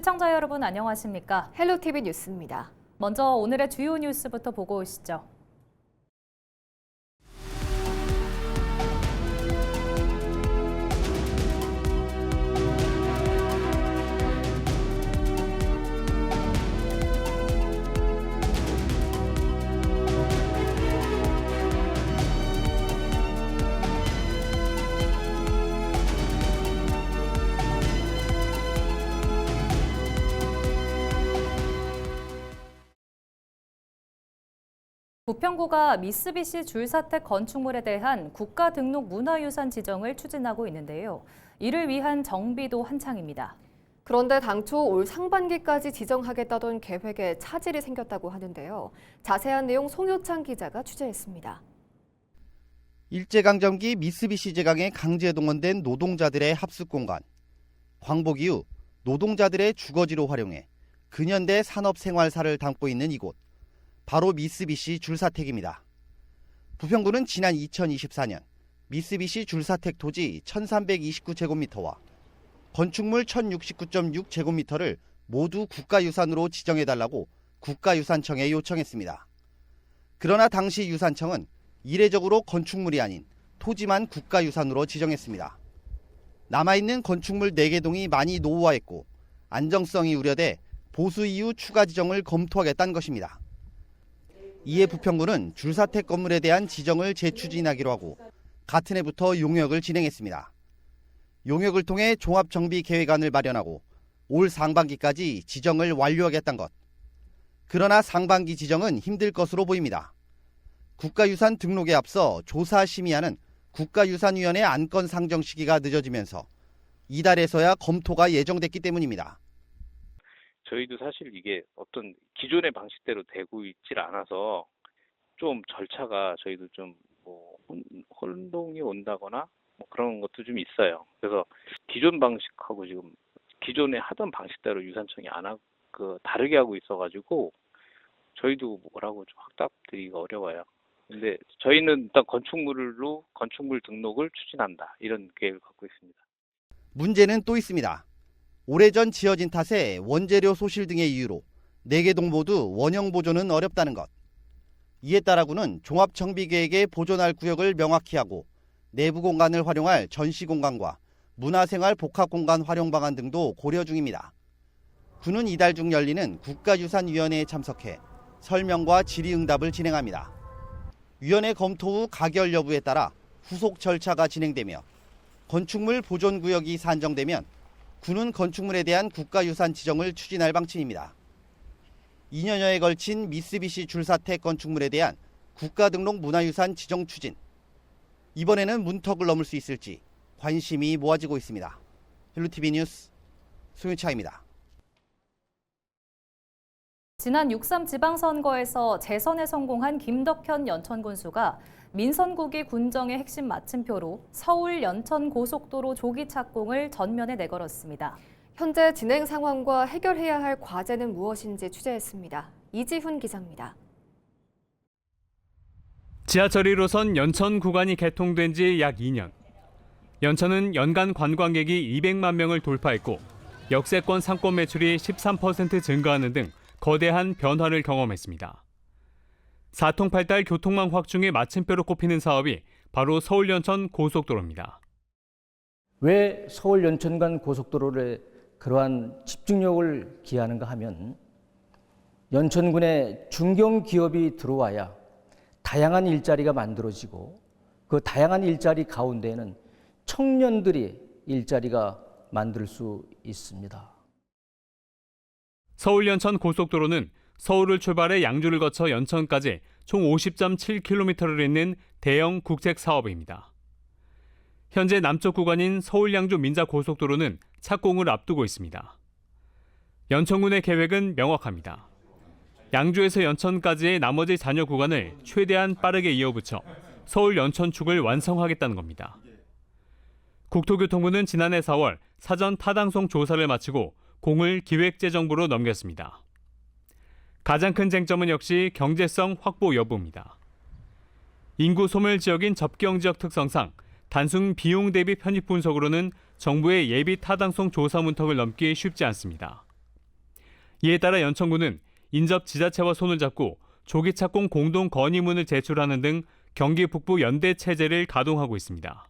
시청자 여러분 안녕하십니까? 헬로티비 뉴스입니다. 먼저 오늘의 주요 뉴스부터 보고 오시죠. 부평구가 미쓰비시 줄사택 건축물에 대한 국가 등록 문화유산 지정을 추진하고 있는데요. 이를 위한 정비도 한창입니다. 그런데 당초 올 상반기까지 지정하겠다던 계획에 차질이 생겼다고 하는데요. 자세한 내용 송효창 기자가 취재했습니다. 일제강점기 미쓰비시 제강에 강제 동원된 노동자들의 합숙 공간. 광복 이후 노동자들의 주거지로 활용해 근현대 산업 생활사를 담고 있는 이곳. 바로 미쓰비시 줄사택입니다. 부평구는 지난 2024년 미쓰비시 줄사택 토지 1329제곱미터와 건축물 1069.6제곱미터를 모두 국가유산으로 지정해달라고 국가유산청에 요청했습니다. 그러나 당시 유산청은 이례적으로 건축물이 아닌 토지만 국가유산으로 지정했습니다. 남아있는 건축물 4개 동이 많이 노후화했고 안정성이 우려돼 보수 이후 추가 지정을 검토하겠다는 것입니다. 이에 부평구는 줄사택 건물에 대한 지정을 재추진하기로 하고 같은 해부터 용역을 진행했습니다. 용역을 통해 종합정비계획안을 마련하고 올 상반기까지 지정을 완료하겠다는 것. 그러나 상반기 지정은 힘들 것으로 보입니다. 국가유산 등록에 앞서 조사 심의하는 국가유산위원회 안건 상정 시기가 늦어지면서 이달에서야 검토가 예정됐기 때문입니다. 저희도 사실 이게 어떤 기존의 방식대로 되고 있질 않아서 좀 절차가 저희도 좀 혼동이 온다거나 그런 것도 좀 있어요. 그래서 기존 방식하고 지금 기존에 하던 방식대로 유산청이 안 하고 다르게 하고 있어가지고 저희도 뭐라고 좀 확답드리기가 어려워요. 근데 저희는 일단 건축물 등록을 추진한다 이런 계획을 갖고 있습니다. 문제는 또 있습니다. 오래전 지어진 탓에 원재료 소실 등의 이유로 4개 동 모두 원형 보존은 어렵다는 것. 이에 따라구는 종합정비계획에 보존할 구역을 명확히 하고 내부 공간을 활용할 전시 공간과 문화생활 복합공간 활용 방안 등도 고려 중입니다. 구는 이달 중 열리는 국가유산위원회에 참석해 설명과 질의응답을 진행합니다. 위원회 검토 후 가결 여부에 따라 후속 절차가 진행되며 건축물 보존구역이 산정되면 구는 건축물에 대한 국가유산 지정을 추진할 방침입니다. 2년여에 걸친 미쓰비시 줄사택 건축물에 대한 국가등록 문화유산 지정 추진. 이번에는 문턱을 넘을 수 있을지 관심이 모아지고 있습니다. 헬로티비 뉴스 송윤차입니다. 지난 6.3 지방선거에서 재선에 성공한 김덕현 연천군수가 민선국이 군정의 핵심 마침표로 서울 연천 고속도로 조기 착공을 전면에 내걸었습니다. 현재 진행 상황과 해결해야 할 과제는 무엇인지 취재했습니다. 이지훈 기자입니다. 지하철 1호선 연천 구간이 개통된 지 약 2년. 연천은 연간 관광객이 200만 명을 돌파했고 역세권 상권 매출이 13% 증가하는 등 거대한 변화를 경험했습니다. 사통팔달 교통망 확충의 마침표로 꼽히는 사업이 바로 서울 연천 고속도로입니다. 왜 서울 연천 간 고속도로에 그러한 집중력을 기하는가 하면 연천군에 중견기업이 들어와야 다양한 일자리가 만들어지고 그 다양한 일자리 가운데에는 청년들이 일자리가 만들 수 있습니다. 서울 연천 고속도로는 서울을 출발해 양주를 거쳐 연천까지 총 50.7km를 잇는 대형 국책 사업입니다. 현재 남쪽 구간인 서울 양주 민자 고속도로는 착공을 앞두고 있습니다. 연천군의 계획은 명확합니다. 양주에서 연천까지의 나머지 잔여 구간을 최대한 빠르게 이어붙여 서울 연천축을 완성하겠다는 겁니다. 국토교통부는 지난해 4월 사전 타당성 조사를 마치고 공을 기획재정부로 넘겼습니다. 가장 큰 쟁점은 역시 경제성 확보 여부입니다. 인구 소멸 지역인 접경지역 특성상 단순 비용 대비 편입 분석으로는 정부의 예비 타당성 조사 문턱을 넘기 쉽지 않습니다. 이에 따라 연천군은 인접 지자체와 손을 잡고 조기 착공 공동 건의문을 제출하는 등 경기 북부 연대 체제를 가동하고 있습니다.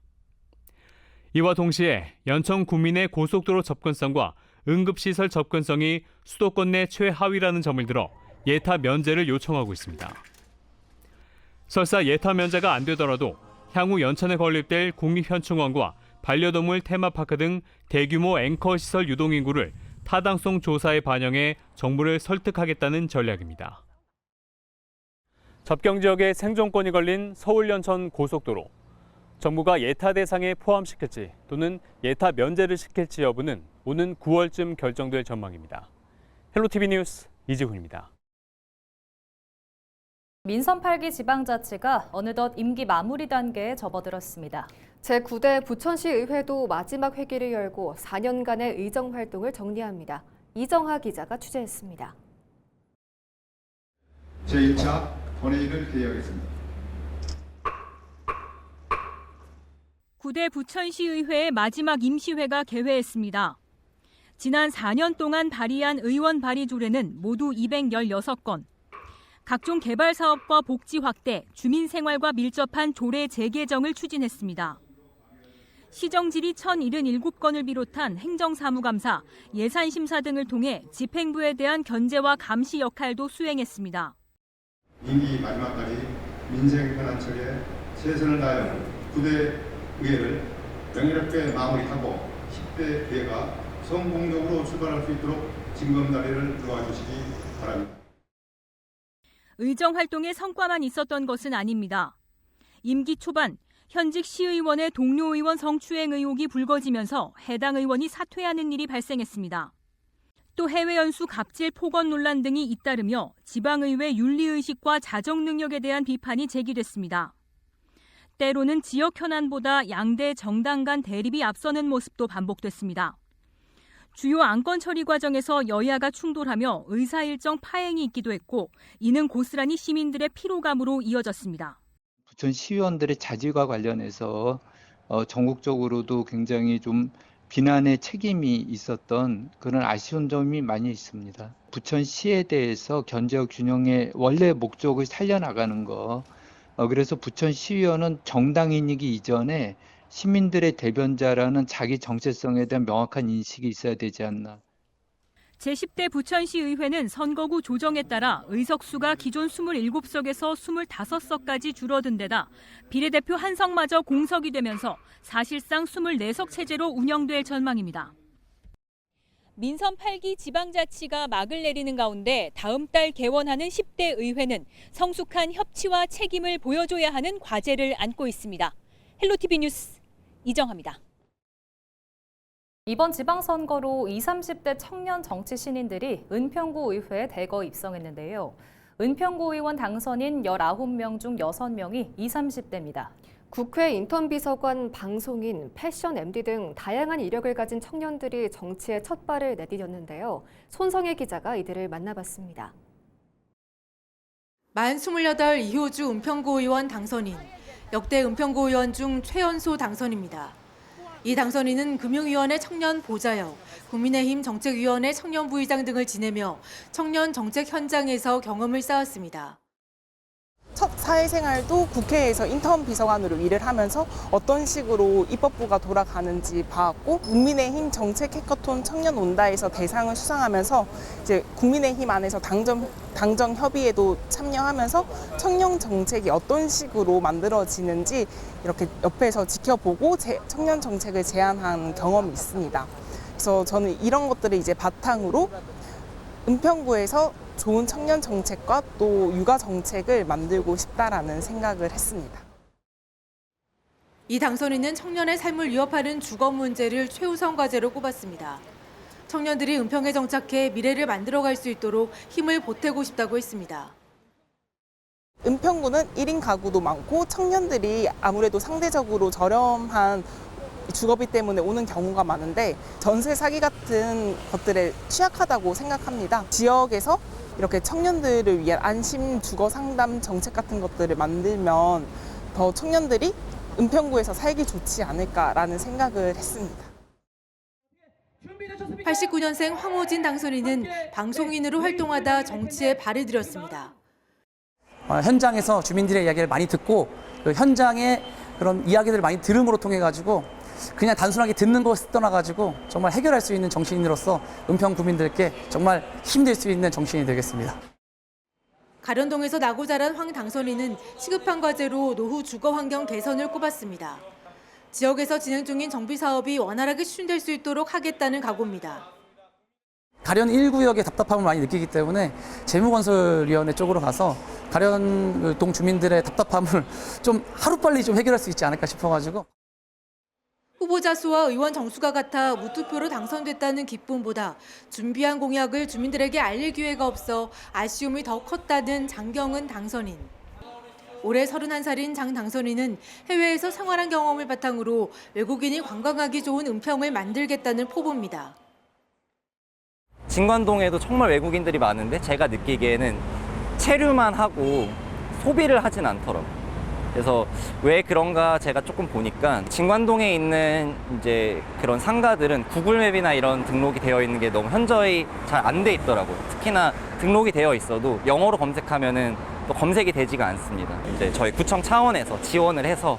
이와 동시에 연천 구민의 고속도로 접근성과 응급시설 접근성이 수도권 내 최하위라는 점을 들어 예타 면제를 요청하고 있습니다. 설사 예타 면제가 안 되더라도 향후 연천에 건립될 국립현충원과 반려동물 테마파크 등 대규모 앵커 시설 유동인구를 타당성 조사에 반영해 정부를 설득하겠다는 전략입니다. 접경 지역에 생존권이 걸린 서울 연천 고속도로. 정부가 예타 대상에 포함시킬지 또는 예타 면제를 시킬지 여부는 오는 9월쯤 결정될 전망입니다. 헬로티비 뉴스 이지훈입니다. 민선 8기 지방자치가 어느덧 임기 마무리 단계에 접어들었습니다. 제9대 부천시 의회도 마지막 회기를 열고 4년간의 의정 활동을 정리합니다. 이정하 기자가 취재했습니다. 제1차 본회의를 개의하겠습니다. 9대 부천시의회의 마지막 임시회가 개회했습니다. 지난 4년 동안 발의한 의원 발의 조례는 모두 216건. 각종 개발 사업과 복지 확대, 주민 생활과 밀접한 조례 재개정을 추진했습니다. 시정질의 1077건을 비롯한 행정사무감사, 예산심사 등을 통해 집행부에 대한 견제와 감시 역할도 수행했습니다. 임기 마지막까지 민생 현안 처리에 최선을 다하여 9대 의회를 명예롭게 마무리하고 10대 의회가 성공적으로 출발할 수 있도록 징검다리를 놓아주시기 바랍니다. 의정 활동에 성과만 있었던 것은 아닙니다. 임기 초반 현직 시의원의 동료 의원 성추행 의혹이 불거지면서 해당 의원이 사퇴하는 일이 발생했습니다. 또 해외 연수 갑질 폭언 논란 등이 잇따르며 지방의회 윤리의식과 자정 능력에 대한 비판이 제기됐습니다. 때로는 지역 현안보다 양대 정당 간 대립이 앞서는 모습도 반복됐습니다. 주요 안건 처리 과정에서 여야가 충돌하며 의사일정 파행이 있기도 했고 이는 고스란히 시민들의 피로감으로 이어졌습니다. 부천 시의원들의 자질과 관련해서 전국적으로도 굉장히 좀 비난의 책임이 있었던 그런 아쉬운 점이 많이 있습니다. 부천시에 대해서 견제와 균형의 원래 목적을 살려나가는 거. 그래서 부천시의원은 정당인이기 이전에 시민들의 대변자라는 자기 정체성에 대한 명확한 인식이 있어야 되지 않나. 제10대 부천시의회는 선거구 조정에 따라 의석수가 기존 27석에서 25석까지 줄어든 데다 비례대표 한 석마저 공석이 되면서 사실상 24석 체제로 운영될 전망입니다. 민선 8기 지방자치가 막을 내리는 가운데 다음 달 개원하는 10대 의회는 성숙한 협치와 책임을 보여줘야 하는 과제를 안고 있습니다. 헬로티비 뉴스 이정하입니다. 이번 지방선거로 20, 30대 청년 정치 신인들이 은평구 의회에 대거 입성했는데요. 은평구 의원 당선인 19명 중 6명이 20, 30대입니다. 국회 인턴비서관, 방송인, 패션 MD 등 다양한 이력을 가진 청년들이 정치에 첫 발을 내디뎠는데요. 손성혜 기자가 이들을 만나봤습니다. 만 28 이효주 은평구 의원 당선인, 역대 은평구 의원 중 최연소 당선입니다. 이 당선인은 금융위원회 청년 보좌역, 국민의힘 정책위원회 청년부의장 등을 지내며 청년 정책 현장에서 경험을 쌓았습니다. 첫 사회생활도 국회에서 인턴 비서관으로 일을 하면서 어떤 식으로 입법부가 돌아가는지 봐왔고, 국민의힘 정책 해커톤 청년 온다에서 대상을 수상하면서 이제 국민의힘 안에서 당정 협의에도 참여하면서 청년 정책이 어떤 식으로 만들어지는지 이렇게 옆에서 지켜보고 청년 정책을 제안한 경험이 있습니다. 그래서 저는 이런 것들을 이제 바탕으로 은평구에서 좋은 청년 정책과 또 육아 정책을 만들고 싶다라는 생각을 했습니다. 이 당선인은 청년의 삶을 위협하는 주거 문제를 최우선 과제로 꼽았습니다. 청년들이 은평에 정착해 미래를 만들어갈 수 있도록 힘을 보태고 싶다고 했습니다. 은평구는 1인 가구도 많고 청년들이 아무래도 상대적으로 저렴한 주거비 때문에 오는 경우가 많은데 전세 사기 같은 것들에 취약하다고 생각합니다. 지역에서 이렇게 청년들을 위한 안심 주거 상담 정책 같은 것들을 만들면 더 청년들이 은평구에서 살기 좋지 않을까라는 생각을 했습니다. 준비되셨습니까? 89년생 황호진 당선인은 방송인으로 활동하다 정치에 발을 들였습니다. 현장에서 주민들의 이야기를 많이 듣고 그 현장의 그런 이야기들을 많이 들음으로 통해 가지고 그냥 단순하게 듣는 것을 떠나 가지고 정말 해결할 수 있는 정치인으로서 은평 구민들께 정말 힘될 수 있는 정치인이 되겠습니다. 가련동에서 나고 자란 황 당선인은 시급한 과제로 노후 주거 환경 개선을 꼽았습니다. 지역에서 진행 중인 정비 사업이 원활하게 추진될 수 있도록 하겠다는 각오입니다. 가련 1구역의 답답함을 많이 느끼기 때문에 재무건설위원회 쪽으로 가서 가련동 주민들의 답답함을 좀 하루빨리 좀 해결할 수 있지 않을까 싶어가지고. 후보자 수와 의원 정수가 같아 무투표로 당선됐다는 기쁨보다 준비한 공약을 주민들에게 알릴 기회가 없어 아쉬움이 더 컸다는 장경은 당선인. 올해 31살인 장 당선인은 해외에서 생활한 경험을 바탕으로 외국인이 관광하기 좋은 은평을 만들겠다는 포부입니다. 진관동에도 정말 외국인들이 많은데 제가 느끼기에는 체류만 하고 소비를 하진 않더라고요. 그래서 왜 그런가 제가 조금 보니까 진관동에 있는 이제 그런 상가들은 구글맵이나 이런 등록이 되어 있는 게 너무 현저히 잘 안 돼 있더라고요. 특히나 등록이 되어 있어도 영어로 검색하면은 또 검색이 되지가 않습니다. 이제 저희 구청 차원에서 지원을 해서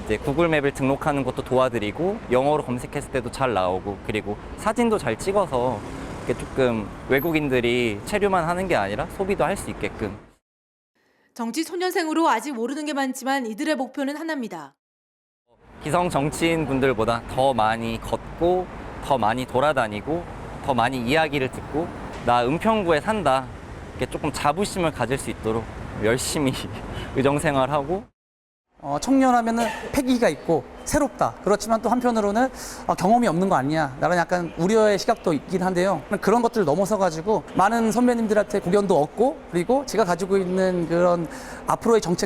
이제 구글맵을 등록하는 것도 도와드리고 영어로 검색했을 때도 잘 나오고 그리고 사진도 잘 찍어서 이렇게 조금 외국인들이 체류만 하는 게 아니라 소비도 할 수 있게끔. 정치 소년생으로 아직 모르는 게 많지만 이들의 목표는 하나입니다. 기성 정치인 분들보다 더 많이 걷고 더 많이 돌아다니고 더 많이 이야기를 듣고 나 은평구에 산다 이렇게 조금 자부심을 가질 수 있도록 열심히 의정생활하고 청년하면은 패기가 있고 새롭다. 그렇지만 또 한편으로는 경험이 없는 거 아니냐. 나는 약간 우려의 시각도 있긴 한데요. 그런 것들을 넘어서 가지고 많은 선배님들한테 고견도 얻고 그리고 제가 가지고 있는 그런 앞으로의 정책